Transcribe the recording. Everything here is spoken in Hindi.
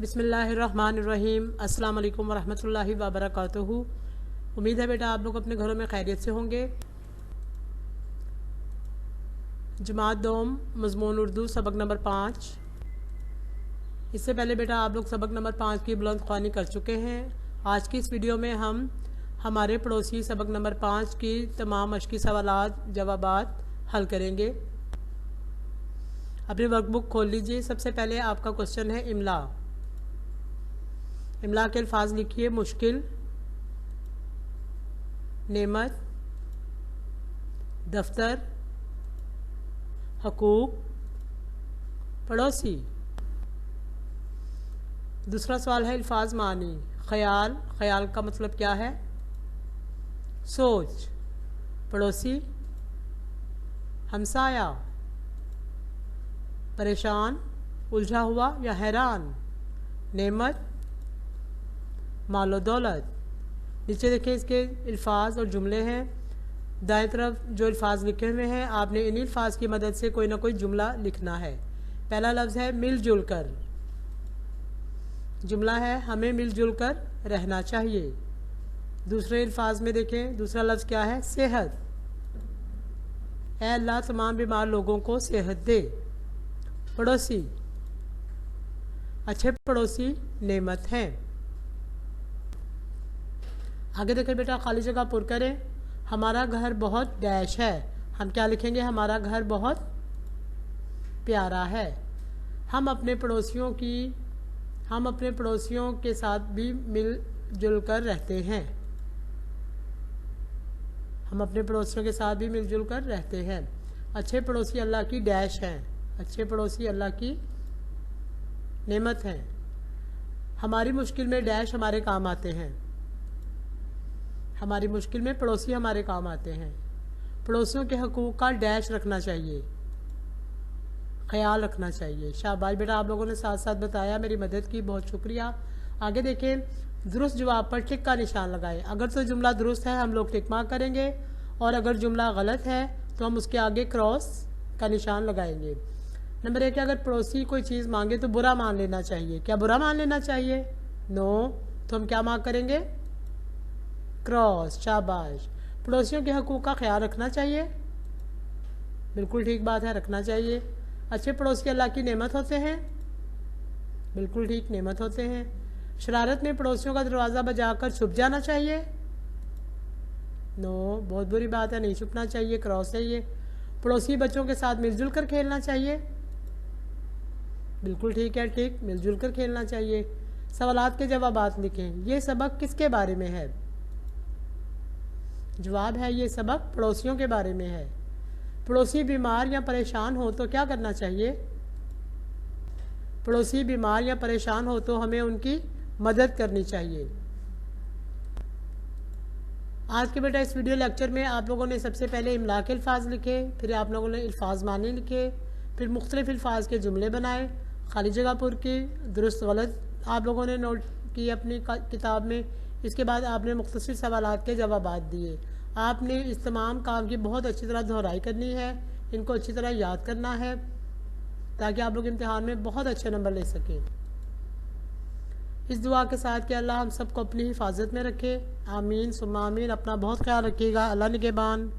बिस्मिल्लाहिर्रहमानिर्रहीम। अस्सलाम वालेकुम वरहमतुल्लाहि वबरकातुहू। उम्मीद है बेटा आप लोग अपने घरों में खैरियत से होंगे। जमात दोम मज़मून उर्दू सबक नंबर 5। इससे पहले बेटा आप लोग सबक नंबर 5 की बुलंद ख्वानी कर चुके हैं। आज की इस वीडियो में हम हमारे पड़ोसी सबक नंबर 5 की तमाम मश्की सवालात जवाबात हल करेंगे। अपनी वर्कबुक खोल लीजिए। सबसे पहले आपका क्वेश्चन है इमला। इमला के अल्फाज लिखिए। मुश्किल, नेमत, दफ्तर, हकूक, पड़ोसी। दूसरा सवाल है अल्फाज मानी। ख्याल, ख्याल का मतलब क्या है? सोच। पड़ोसी, हमसाया। परेशान, उलझा हुआ या हैरान। नेमत, मालो दौलत। नीचे देखें इसके अल्फाज और जुमले हैं। दाएं तरफ जो अल्फाज लिखे हुए हैं आपने इन्हीं अल्फाज की मदद से कोई ना कोई जुमला लिखना है। पहला लफ्ज़ है मिलजुल कर। जुमला है हमें मिलजुल कर रहना चाहिए। दूसरे अल्फाज में देखें, दूसरा लफ्ज़ क्या है? सेहत। ऐ अल्लाह तमाम बीमार लोगों को सेहत दे। पड़ोसी, अच्छे पड़ोसी नेमत हैं। आगे देखें बेटा, खाली जगह पुर करें। हमारा घर बहुत डैश है। हम क्या लिखेंगे? हमारा घर बहुत प्यारा है। हम अपने पड़ोसियों के साथ भी मिलजुल कर रहते हैं। हम अपने पड़ोसियों के साथ भी मिलजुल कर रहते हैं। अच्छे पड़ोसी अल्लाह की डैश हैं। अच्छे पड़ोसी अल्लाह की नेमत हैं। हमारी मुश्किल में डैश हमारे काम आते हैं। हमारी मुश्किल में पड़ोसी हमारे काम आते हैं। पड़ोसियों के हकूक़ का डैश रखना चाहिए, ख्याल रखना चाहिए। शाबाश बेटा, आप लोगों ने साथ साथ बताया, मेरी मदद की, बहुत शुक्रिया। आगे देखें, दुरुस्त जवाब पर टिक का निशान लगाएं। अगर तो जुमला दुरुस्त है हम लोग टिक मार्क करेंगे, और अगर जुमला गलत है तो हम उसके आगे क्रॉस का निशान लगाएंगे। नंबर 1 है, अगर पड़ोसी कोई चीज़ मांगे तो बुरा मान लेना चाहिए। क्या बुरा मान लेना चाहिए? नो। तो हम क्या मार्क करेंगे? क्रॉस। शाबाश। पड़ोसियों के हकूक़ का ख्याल रखना चाहिए। बिल्कुल ठीक बात है, रखना चाहिए। अच्छे पड़ोसी अल्लाह की नेमत होते हैं। बिल्कुल ठीक, नेमत होते हैं। शरारत में पड़ोसियों का दरवाज़ा बजाकर छुप जाना चाहिए। नो, बहुत बुरी बात है, नहीं छुपना चाहिए, क्रॉस है ये। पड़ोसी बच्चों के साथ मिलजुल कर खेलना चाहिए। बिल्कुल ठीक है, ठीक, मिलजुल कर खेलना चाहिए। सवालात के जवाबात लिखें। ये सबक किसके बारे में है? जवाब है ये सबक पड़ोसियों के बारे में है। पड़ोसी बीमार या परेशान हो तो क्या करना चाहिए? पड़ोसी बीमार या परेशान हो तो हमें उनकी मदद करनी चाहिए। आज के बेटा इस वीडियो लेक्चर में आप लोगों ने सबसे पहले इमला के अल्फाज लिखे, फिर आप लोगों ने अल्फाज माने लिखे, फिर मुख्तलिफ अल्फाज के जुमले बनाए, खाली जगह पुर की, दुरुस्त गलत आप लोगों ने नोट की अपनी किताब में। इसके बाद आपने मुख्तसर सवालात के जवाबात दिए। आपने इस तमाम काम की बहुत अच्छी तरह दोहराई करनी है, इनको अच्छी तरह याद करना है, ताकि आप लोग इम्तिहान में बहुत अच्छे नंबर ले सकें। इस दुआ के साथ कि अल्लाह हम सबको अपनी हिफाजत में रखे। आमीन सुम्मा आमीन। अपना बहुत ख्याल रखिएगा। अल्लाह निगहबान।